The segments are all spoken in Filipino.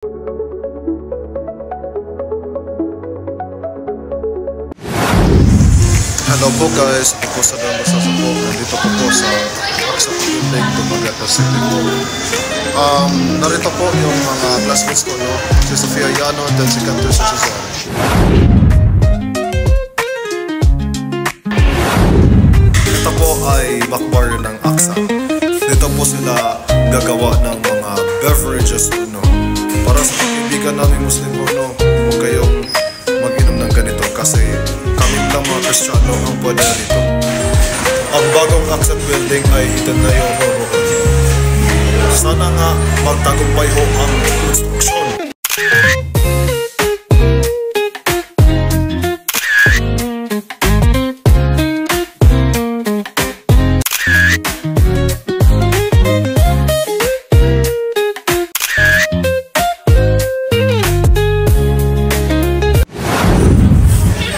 Hello po guys, ito po sa Dambasa po. Nandito po sa Aksa Building, Dumaguete City po. Narito po yung mga classmates ko, no? Si Sofia Yano, then si Cantor Cesar. Ito po ay backbar ng Aksa. Dito po sila gagawa ng mga beverages, no? Para sa kaibigan namin Muslim po, no? Huwag kayong mag-inom ng ganito kasi kami lang mga Kristiyano ang pwede na dito. Ang bagong Aksa Building ay hidden na yung horo. Sana nga magtagumpay ho ang construction.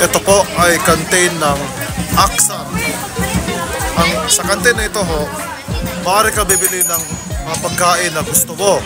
Ito po ay canteen ng Aksa. Sa canteen na ito ho, maaari ka bibili ng mga pagkain na gusto mo.